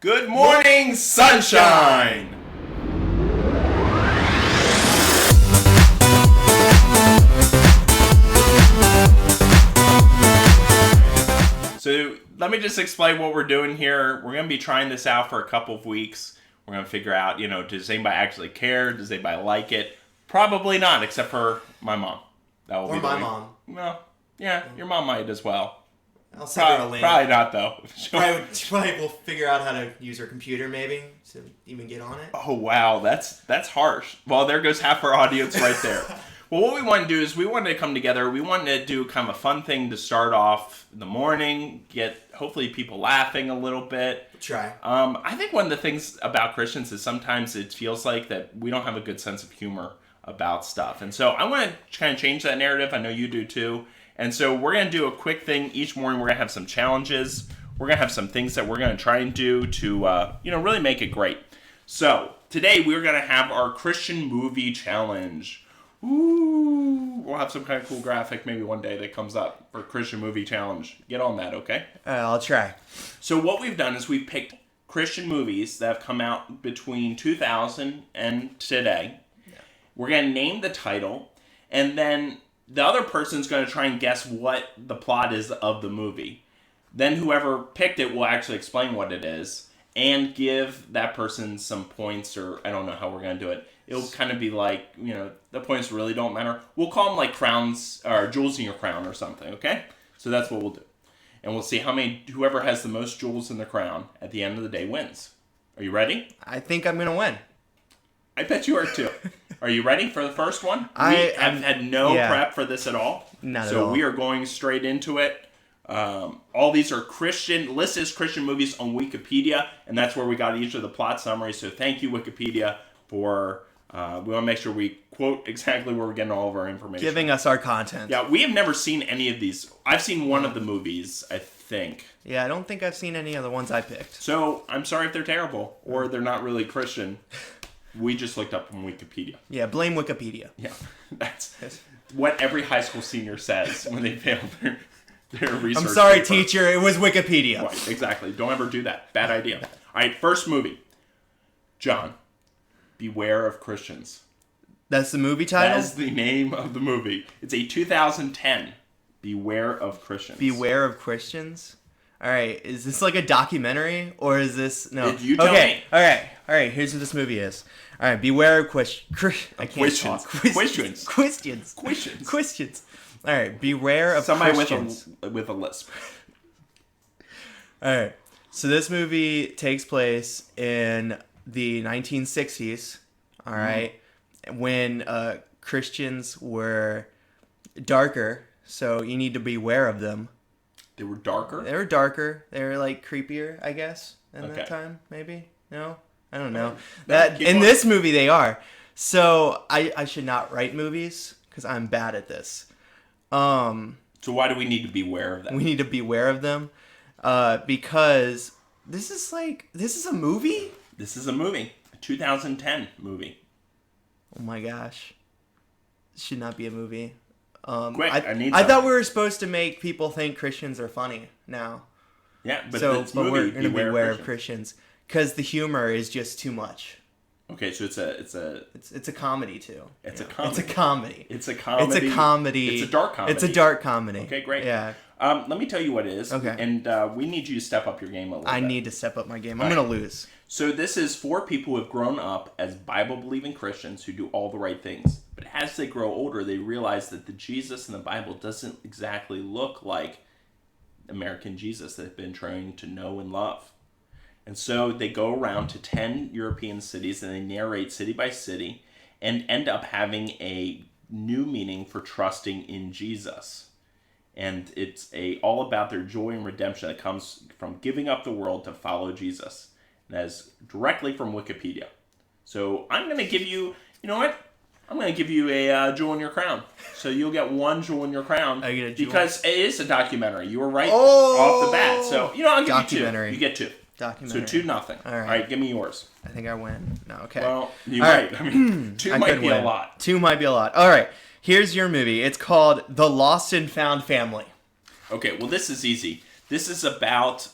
Good morning, Sunshine! So, let me just explain what we're doing here. We're going to be trying this out for a couple of weeks. We're going to figure out, does anybody actually care? Does anybody like it? Probably not, except for my mom. That will or be my mom. Well, yeah, your mom might as well. I'll send her a link. Probably not, though. Probably will figure out how to use her computer, maybe, to even get on it. Oh, wow. That's harsh. Well, there goes half our audience right there. Well, what we want to do is we wanted to come together. We wanted to do kind of a fun thing to start off the morning, get hopefully people laughing a little bit. Try. I think one of the things about Christians is sometimes it feels like that we don't have a good sense of humor about stuff. And so I want to kind of change that narrative. I know you do too. And so we're going to do a quick thing. Each morning we're going to have some challenges. We're going to have some things that we're going to try and do to, really make it great. So today we're going to have our Christian movie challenge. Ooh, we'll have some kind of cool graphic maybe one day that comes up for Christian movie challenge. Get on that, okay? I'll try. So what we've done is we've picked Christian movies that have come out between 2000 and today. Yeah. We're going to name the title, and then the other person's going to try and guess what the plot is of the movie. Then whoever picked it will actually explain what it is and give that person some points, or I don't know how we're going to do it. It'll kind of be like, the points really don't matter. We'll call them like crowns, or jewels in your crown or something, okay? So that's what we'll do. And we'll see whoever has the most jewels in the crown at the end of the day wins. Are you ready? I think I'm going to win. I bet you are too. Are you ready for the first one? We have had no prep for this at all. Not at all. So we are going straight into it. All these are listed as Christian movies on Wikipedia, and that's where we got each of the plot summaries. So thank you, Wikipedia, for... we want to make sure we quote exactly where we're getting all of our information. Giving us our content. Yeah, we have never seen any of these. I've seen one of the movies, I think. Yeah, I don't think I've seen any of the ones I picked. So, I'm sorry if they're terrible, or they're not really Christian. We just looked up on Wikipedia. Yeah, blame Wikipedia. Yeah, that's what every high school senior says when they fail their research. I'm sorry, paper. teacher, it was Wikipedia. Right, exactly. Don't ever do that. Bad idea. All right, first movie. John. Beware of Christians. That's the movie title? That's the name of the movie. It's a 2010. Beware of Christians. Beware of Christians? All right. Is this like a documentary or is this... No. You tell me. All right. Here's what this movie is. All right. Beware of I can't talk. Questions. All right. Beware of Somebody Christians. with a lisp. All right. So this movie takes place in the 1960s, all right, when Christians were darker, so you need to beware of them. They were darker? They were darker. They were, like, creepier, I guess, in that time, maybe? No? I don't know. This movie, they are. So I should not write movies, because I'm bad at this. So why do we need to beware of them? We need to beware of them, because this is a movie? This is a movie. A 2010 movie. Oh my gosh. This should not be a movie. Quick, I thought we were supposed to make people think Christians are funny now. Yeah, but we're going to beware of Christians. Because the humor is just too much. Okay, so it's a comedy too. It's a comedy. It's a comedy. It's a comedy. It's a comedy. It's a dark comedy. It's a dark comedy. Okay, great. Yeah. Let me tell you what it is. Okay. And we need you to step up your game a little bit. I need to step up my game. I'm going to lose. So this is for people who have grown up as Bible-believing Christians who do all the right things. But as they grow older, they realize that the Jesus in the Bible doesn't exactly look like American Jesus that they've been trying to know and love. And so they go around to 10 European cities and they narrate city by city and end up having a new meaning for trusting in Jesus. And it's all about their joy and redemption that comes from giving up the world to follow Jesus. And that's directly from Wikipedia. So I'm going to give you, I'm going to give you a jewel in your crown. So you'll get one jewel in your crown. I get a jewel? Because it is a documentary. You were right off the bat. So, I'll give you 2. You get 2. Documentary. So 2-0. All right, give me yours. I think I win. No, okay. Well, you might. Right. I mean, 2 might be a lot. 2 might be a lot. All right. Here's your movie. It's called The Lost and Found Family. Okay, well, this is easy. This is about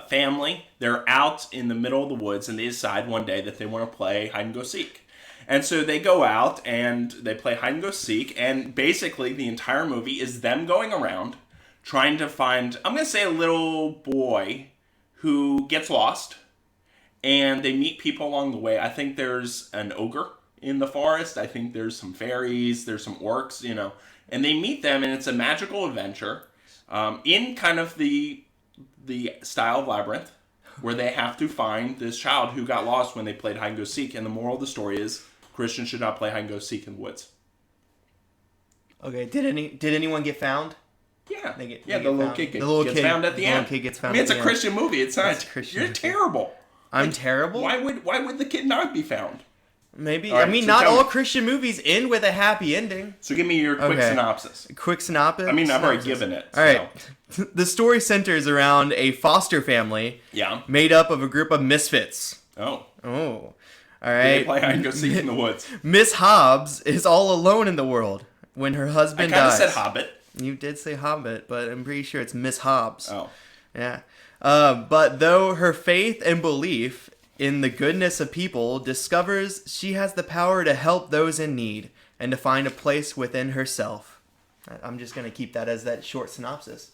family. They're out in the middle of the woods, and they decide one day that they want to play hide and go seek. And so they go out and they play hide and go seek, and basically the entire movie is them going around trying to find, I'm going to say, a little boy who gets lost, and they meet people along the way. I think there's an ogre in the forest. I think there's some fairies, there's some orcs, and they meet them, and it's a magical adventure in kind of the style of Labyrinth, where they have to find this child who got lost when they played hide and go seek. And the moral of the story is Christians should not play hide and go seek in the woods. Okay, did anyone get found? Yeah, the little kid gets found at the end. Kid gets found. I mean, it's a Christian movie. It's not. Christian You're movie. terrible. I'm terrible. Why would the kid not be found? Maybe. All right, I mean, so not tell all me. Christian movies end with a happy ending. So give me your quick synopsis. Quick synopsis. I mean, I've already given it. All right. The story centers around a foster family. Yeah. Made up of a group of misfits. Oh. All They right. play hide and go seek in the woods. Miss Hobbs is all alone in the world when her I husband kind of dies. said Hobbit. You did say Hobbit, but I'm pretty sure it's Miss Hobbs. Oh. Yeah. But though her faith and belief in the goodness of people discovers she has the power to help those in need and to find a place within herself. I'm just going to keep that as that short synopsis.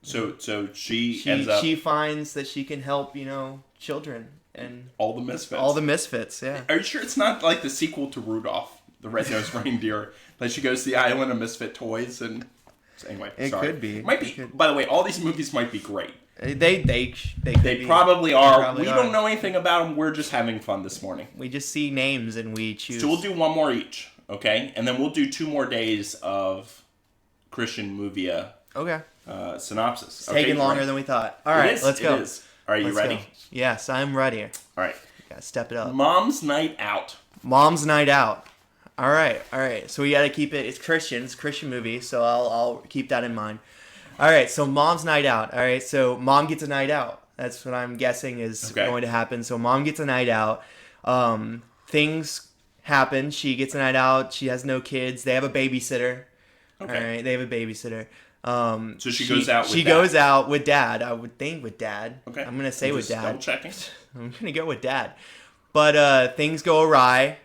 So she ends up She finds that she can help, children and all the misfits. all the misfits, yeah. Are you sure it's not like the sequel to Rudolph the Red-Nosed Reindeer? Like she goes to the island of misfit toys and... Anyway, It sorry. could be. Might be. By the way, all these movies might be great. They Probably are. probably We are. don't know anything about them. We're just having fun this morning. We just see names and we choose. So we'll do one more each, okay? And then we'll do 2 more days of Christian Movia Okay. synopsis. It's taking longer than we thought. All right, let's go. It is. Are you Let's ready? go. Yes, I'm ready. All right. Gotta step it up. Mom's Night Out. Mom's Night Out. All right. So we gotta keep it. It's Christian. It's a Christian movie, so I'll keep that in mind. All right. So Mom's Night Out. All right. So mom gets a night out. That's what I'm guessing is going to happen. So mom gets a night out. Things happen. She gets a night out. She has no kids. They have a babysitter. Okay. All right. They have a babysitter. So she goes out with She Dad. goes out with Dad. I would think with Dad. Okay. I'm gonna say with Dad. Double checking. I'm gonna go with Dad. But things go awry.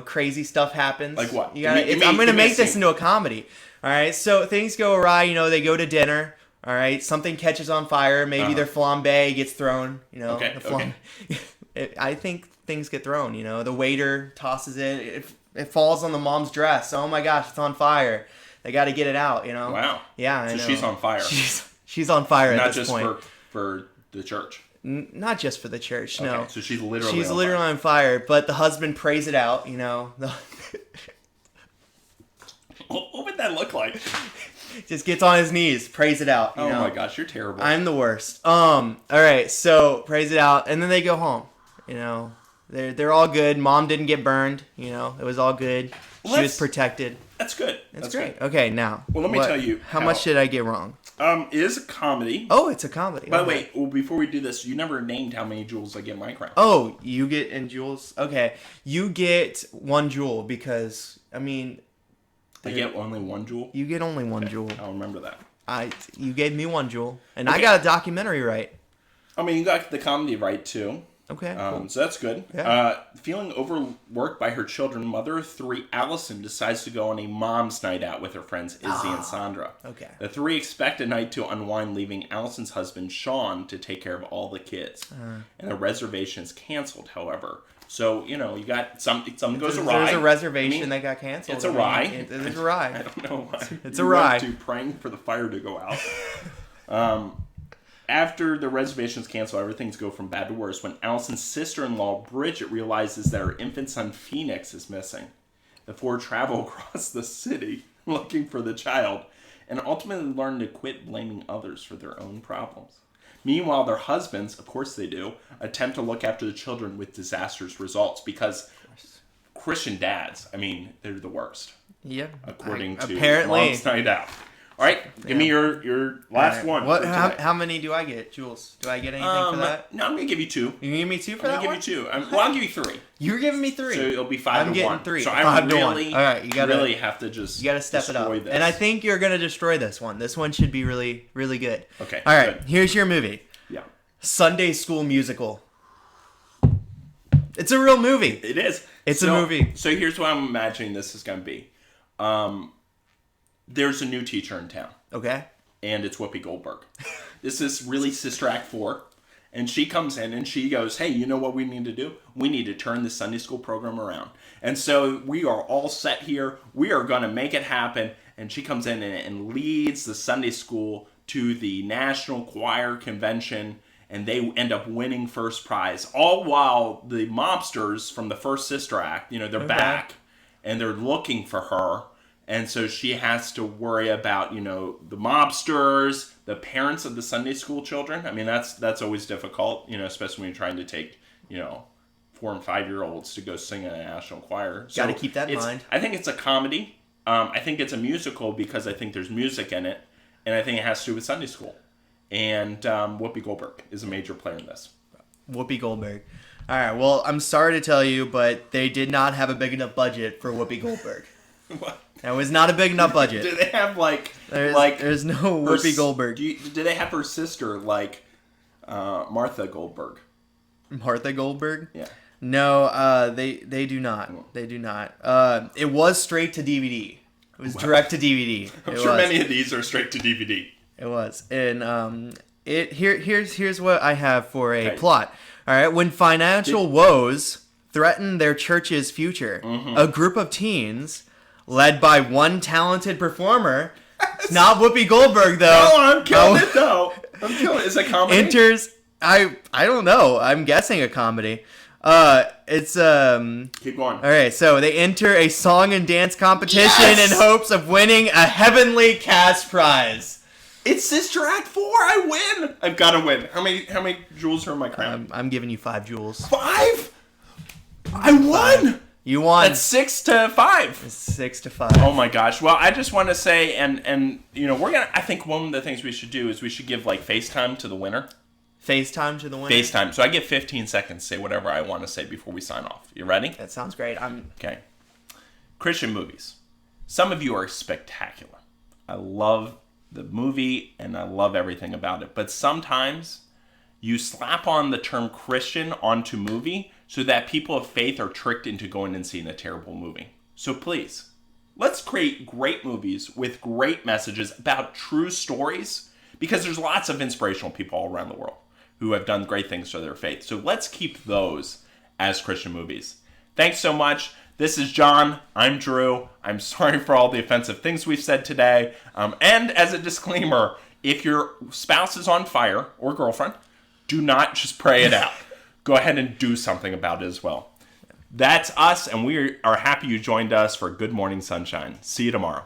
Crazy stuff happens. Like what? I'm gonna make this into a comedy. All right. So things go awry. They go to dinner. All right. Something catches on fire. Maybe their flambe gets thrown. Okay, I think things get thrown. The waiter tosses it. It falls on the mom's dress. Oh my gosh, it's on fire. They got to get it out. Wow. Yeah. I So know. she's on fire. She's on fire Not at this just point. for the church. Not just for the church, no. Okay, so she's literally She's on literally fire. on fire, but the husband prays it out, What would that look like? Just gets on his knees, prays it out, Oh my gosh, you're terrible. I'm the worst. All right, so prays it out, and then they go home. They're all good. Mom didn't get burned. It was all good. Well, She was protected. That's good. That's great. Okay, now. Well, let me tell you How how- much did I get wrong? It is a comedy. Oh, it's a comedy. By the Okay. way, before we do this, you never named how many jewels I get in my crown. Oh, you get in jewels? Okay. You get 1 jewel because, I get only 1 jewel? you get only 1 jewel. I'll remember that. You gave me 1 jewel, and I Okay. got a documentary right. You got the comedy right, too. Okay, cool. So that's good. Yeah. Feeling overworked by her children, mother of 3, Allison, decides to go on a mom's night out with her friends Izzy and Sandra. Okay. The 3 expect a night to unwind, leaving Allison's husband, Sean, to take care of all the kids. And the reservation is canceled, however. So, you got something goes awry. There's a reservation that got canceled. It's awry. It's I awry. don't know why. It's You awry. went to praying for the fire to go out. After the reservations cancel, everything's go from bad to worse when Allison's sister-in-law, Bridget, realizes that her infant son, Phoenix, is missing. The 4 travel across the city looking for the child and ultimately learn to quit blaming others for their own problems. Meanwhile, their husbands, of course they do, attempt to look after the children with disastrous results because Christian dads, they're the worst. Yeah. According to apparently. Mom's Night Out. All right, give me your last Right. one. What? for How, today. how many do I get, Jules? Do I get anything for that? No, I'm gonna give you 2. You gonna give me 2 for I'm that gonna one? give you 2. Well, I'll give you 3. You're giving me 3. So it'll be 5 I'm to getting 1. 3. So I 5 to 1. really, All right, you gotta really have to just you gotta step it up. destroy this. And I think you're gonna destroy this one. This one should be really, really good. Okay, All right. good. Here's your movie. Yeah, Sunday School Musical. It's a real movie. it is. It's a movie. So here's what I'm imagining this is gonna be. There's a new teacher in town. Okay. And it's Whoopi Goldberg. This is really Sister Act 4. And she comes in and she goes, hey, you know what we need to do? We need to turn the Sunday school program around. And so we are all set here. We are going to make it happen. And she comes in and leads the Sunday school to the National Choir Convention. And they end up winning first prize. All while the mobsters from the first Sister Act, they're back. And they're looking for her. And so she has to worry about, the mobsters, the parents of the Sunday school children. I mean, that's always difficult, especially when you're trying to take, 4 and 5-year-olds to go sing in a national choir. Got to keep that in mind. I think it's a comedy. I think it's a musical because I think there's music in it. And I think it has to do with Sunday school. And Whoopi Goldberg is a major player in this. Whoopi Goldberg. All right. Well, I'm sorry to tell you, but they did not have a big enough budget for Whoopi Goldberg. What? That was not a big enough budget. Do they have there's no Whoopi Goldberg. Do they have her sister Martha Goldberg? Martha Goldberg? Yeah. No, they do not. They do not. It was straight to DVD. It was direct to DVD. I'm sure many of these are straight to DVD. It was, and here's what I have for a Okay. plot. All right, when financial woes threaten their church's future, a group of teens, led by one talented performer, it's not Whoopi Goldberg though. Oh, I'm killing it though. I'm killing it. Is it comedy? Enters. I don't know. I'm guessing a comedy. It's Keep going. All right, so they enter a song and dance competition Yes! in hopes of winning a heavenly cash prize. It's Sister Act 4. I win. I've got to win. How many jewels are in my crown? I'm giving you 5 jewels. 5. I won. You won. That's 6 to 5. 6 to 5. Oh my gosh. Well, I just want to say, and we're gonna. I think one of the things we should do is we should give FaceTime to the winner. FaceTime to the winner. FaceTime. So I get 15 seconds to say whatever I want to say before we sign off. You ready? That sounds great. Okay. Christian movies. Some of you are spectacular. I love the movie and I love everything about it. But sometimes you slap on the term Christian onto movie so that people of faith are tricked into going and seeing a terrible movie. So please, let's create great movies with great messages about true stories, because there's lots of inspirational people all around the world who have done great things for their faith. So let's keep those as Christian movies. Thanks so much. This is John. I'm Drew. I'm sorry for all the offensive things we've said today. And as a disclaimer, if your spouse is on fire or girlfriend, do not just pray it out. Go ahead and do something about it as well. That's us, and we are happy you joined us for Good Morning Sunshine. See you tomorrow.